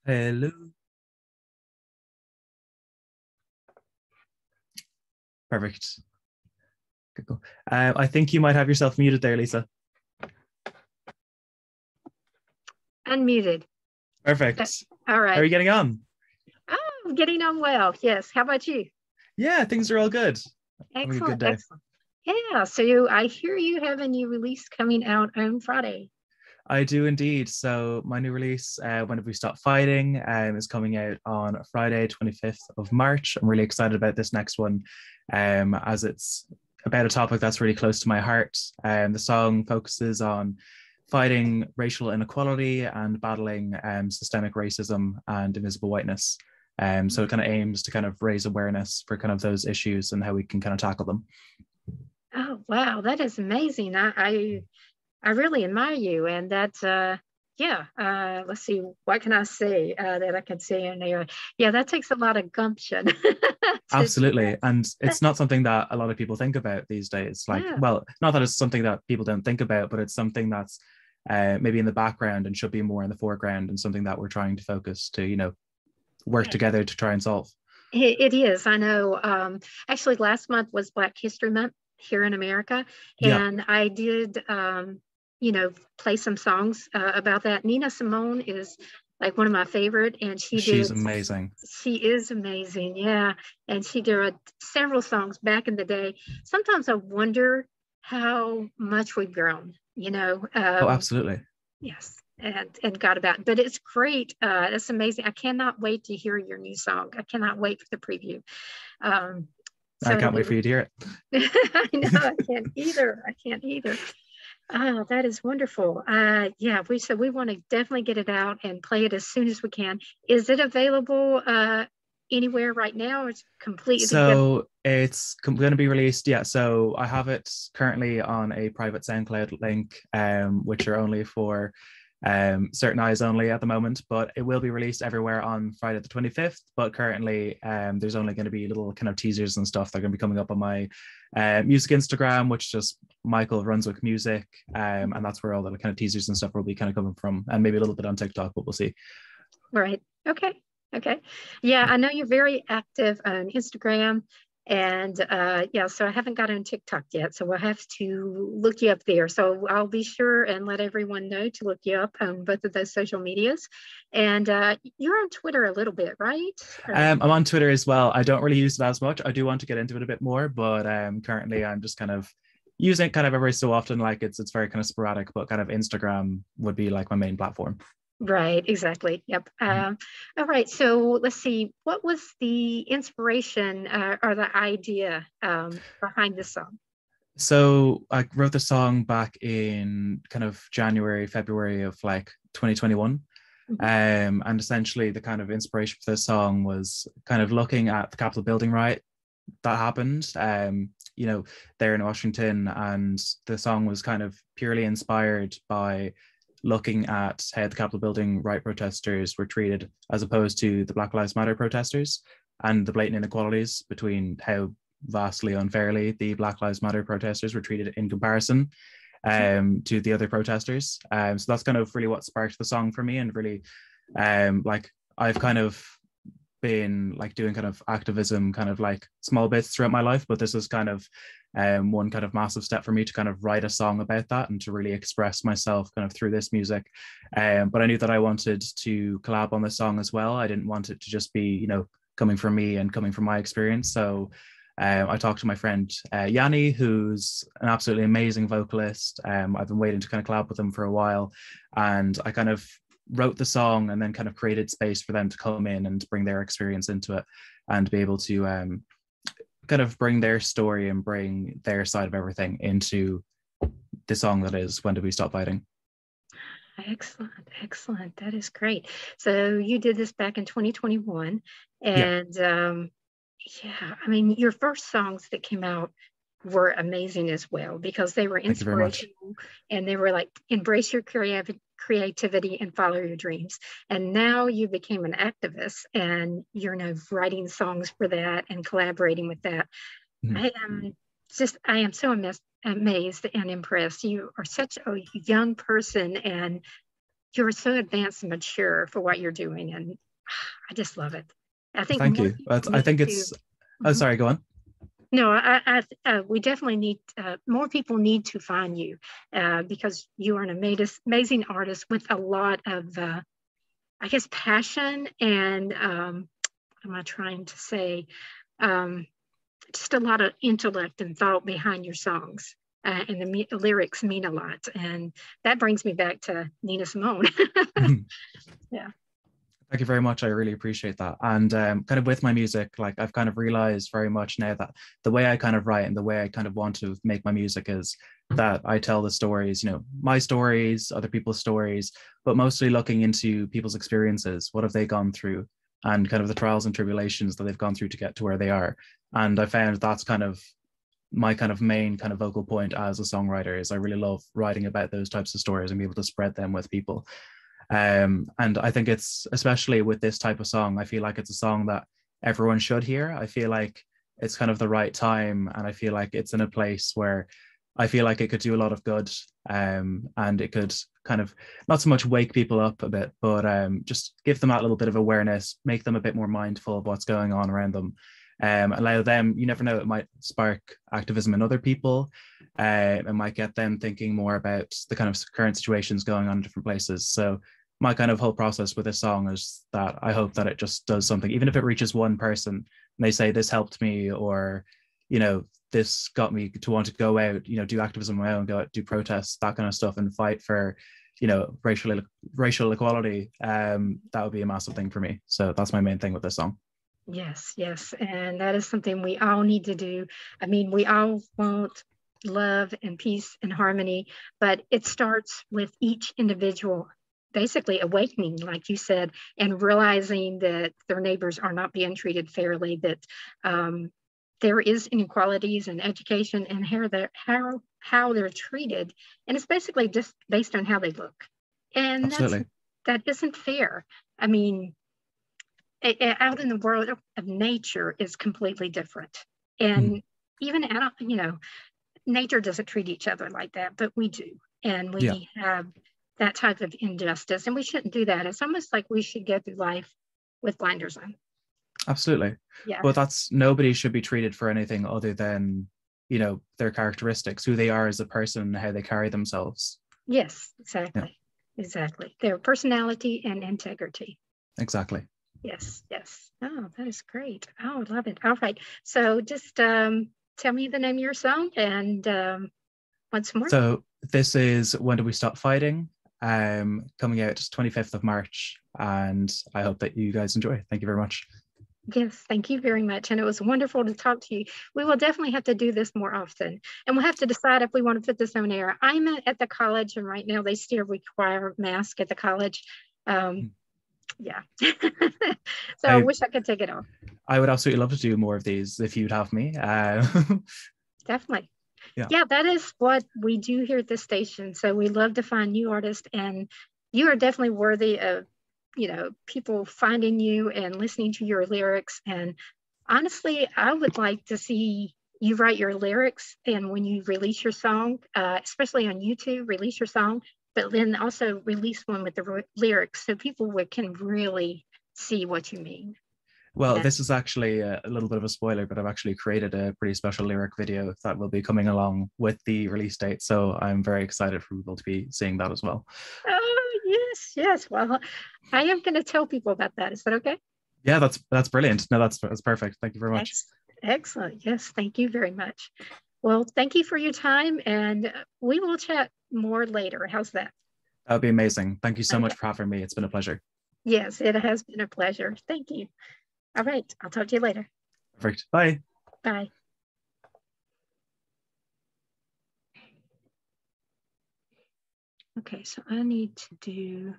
Hello. Perfect. Good go. I think you might have yourself muted there, Lisa. Unmuted. Perfect. All How are right. you getting on? I'm getting on well. Yes. How about you? Yeah, things are all good. Having a good Excellent. day. Excellent. Yeah. So I hear you have a new release coming out on Friday. I do indeed. So my new release, When Have We Stopped Fighting, is coming out on Friday, 25th of March. I'm really excited about this next one, as it's about a topic that's really close to my heart. The song focuses on fighting racial inequality and battling systemic racism and invisible whiteness. So it kind of aims to kind of raise awareness for kind of those issues and how we can kind of tackle them. Oh, wow. That is amazing. I really admire you. And that's, yeah. Let's see. What can I say that I can say in there? Yeah, that takes a lot of gumption to do Absolutely. And that. it's not something that a lot of people think about these days. Like, Yeah. well, not that it's something that people don't think about, but it's something that's maybe in the background and should be more in the foreground, and something that we're trying to focus to, work Yeah. together to try and solve. It is. I know. Actually, last month was Black History Month here in America, Yeah, and I did, play some songs about that. Nina Simone is like one of my favorite, and she she's did. amazing. She is amazing, yeah. And she did several songs back in the day. Sometimes I wonder how much we've grown. Oh, absolutely. Yes, and got about. But it's great. It's amazing. I cannot wait to hear your new song. I cannot wait for the preview. Um, I so can't wait for you to hear I know it. I can't either. I can't either. Oh, that is wonderful. Yeah, we want to definitely get it out and play it as soon as we can. Is it available anywhere right now? Or it's completely good. So it's going to be released. Yeah. So I have it currently on a private SoundCloud link, which are only for certain eyes only at the moment, but it will be released everywhere on Friday the 25th. But currently, there's only going to be little kind of teasers and stuff that are going to be coming up on my music Instagram, which is just Michael Runswick Music. And that's where all the kind of teasers and stuff will be kind of coming from, and maybe a little bit on TikTok, but we'll see. Right. Okay. Okay. Yeah, I know you're very active on Instagram. And yeah, so I haven't got on TikTok yet. So we'll have to look you up there. So I'll be sure and let everyone know to look you up on both of those social medias. And you're on Twitter a little bit, right? I'm on Twitter as well. I don't really use it as much. I do want to get into it a bit more, but currently I'm just kind of using it kind of every so often. Like it's very kind of sporadic, but kind of Instagram would be like my main platform. Right, exactly. Yep. All right. So let's see. What was the inspiration or the idea behind this song? So I wrote the song back in kind of January, February of like 2021. Mhm. And essentially the kind of inspiration for this song was kind of looking at the Capitol building riot that happened, there in Washington. And the song was kind of purely inspired by looking at how the Capitol building riot protesters were treated as opposed to the Black Lives Matter protesters, and the blatant inequalities between how vastly unfairly the Black Lives Matter protesters were treated in comparison to the other protesters. So that's kind of really what sparked the song for me, and really, like I've kind of been like doing kind of activism, kind of like small bits throughout my life, but this is kind of one kind of massive step for me to kind of write a song about that and to really express myself kind of through this music. But I knew that I wanted to collab on this song as well. I didn't want it to just be, coming from me and coming from my experience. So I talked to my friend Yanni, who's an absolutely amazing vocalist. I've been waiting to kind of collab with him for a while, and I kind of wrote the song and then kind of created space for them to come in and bring their experience into it and be able to kind of bring their story and bring their side of everything into the song that is When Did We Stop Fighting? Excellent, excellent. That is great. So you did this back in 2021, Yeah, and yeah, I mean, your first songs that came out were amazing as well because they were thank you very much. inspirational and they were like embrace your creativity and follow your dreams. And now you became an activist and you're now writing songs for that and collaborating with that. Mhm. I am so amazed and impressed. You are such a young person and you're so advanced and mature for what you're doing, and I just love it. I think Thank more you. people But I need think to. it's, oh, Mhm. sorry, go on. No, we definitely need more people need to find you because you are an amazing artist with a lot of, I guess, passion and what am I trying to say? Um, just a lot of intellect and thought behind your songs. And the lyrics mean a lot. And that brings me back to Nina Simone. Yeah. Thank you very much. I really appreciate that. And kind of with my music, like I've kind of realized very much now that the way I kind of write and the way I kind of want to make my music is that I tell the stories, my stories, other people's stories, but mostly looking into people's experiences. What have they gone through? And kind of the trials and tribulations that they've gone through to get to where they are. And I found that's kind of my kind of main kind of vocal point as a songwriter is I really love writing about those types of stories and be able to spread them with people. And I think it's, especially with this type of song, I feel like it's a song that everyone should hear. I feel like it's kind of the right time, and I feel like it's in a place where I feel like it could do a lot of good, and it could kind of not so much wake people up a bit, but just give them that little bit of awareness, make them a bit more mindful of what's going on around them. Allow them, you never know, it might spark activism in other people. It might get them thinking more about the kind of current situations going on in different places. So my kind of whole process with this song is that I hope that it just does something, even if it reaches one person and they say this helped me, or this got me to want to go out, do activism on my own, go out, do protests, that kind of stuff, and fight for racial equality. That would be a massive thing for me. So that's my main thing with this song. Yes, yes. And that is something we all need to do. I mean, we all want love and peace and harmony, but it starts with each individual basically awakening, like you said, and realizing that their neighbors are not being treated fairly, that there is inequalities in education and how they're treated. And it's basically just based on how they look. And Absolutely. that isn't fair. I mean, out in the world of nature is completely different. Mhm. And even out, nature doesn't treat each other like that, but we do. And Yeah, we have that type of injustice, and we shouldn't do that. It's almost like we should go through life with blinders on. absolutely. Yeah. But that's, nobody should be treated for anything other than, their characteristics, who they are as a person, and how they carry themselves. Yes, Yeah, exactly. Exactly. Their personality and integrity. exactly. Yes, yes. Oh, that is great. Oh, I love it. All right. So just tell me the name of your song and once more. So this is When Do We Stop Fighting? Coming out 25th of March. And I hope that you guys enjoy. Thank you very much. Yes, thank you very much. And it was wonderful to talk to you. We will definitely have to do this more often. And we'll have to decide if we want to put this on air. I'm at the college, and right now they still require mask at the college. Um, yeah. So I I wish I could take it off. I would absolutely love to do more of these if you'd have me. Definitely. Yeah. Yeah, that is what we do here at this station. So we love to find new artists, and you are definitely worthy of, people finding you and listening to your lyrics. And honestly, I would like to see you write your lyrics, and when you release your song, especially on YouTube, release your song, but then also release one with the lyrics so people can really see what you mean. Well, And this is actually a little bit of a spoiler, but I've actually created a pretty special lyric video that will be coming along with the release date. So I'm very excited for people to be seeing that as well. oh, yes, yes. Well, I am going to tell people about that. Is that okay? Yeah, that's brilliant. No, that's perfect. Thank you very much. Excellent. Yes, thank you very much. Well, thank you for your time, and we will chat more later. How's that? That would be amazing. Thank you so much Okay. for having me. It's been a pleasure. Yes, it has been a pleasure. Thank you. All right. I'll talk to you later. Perfect. Bye. Bye. Okay, so I need to do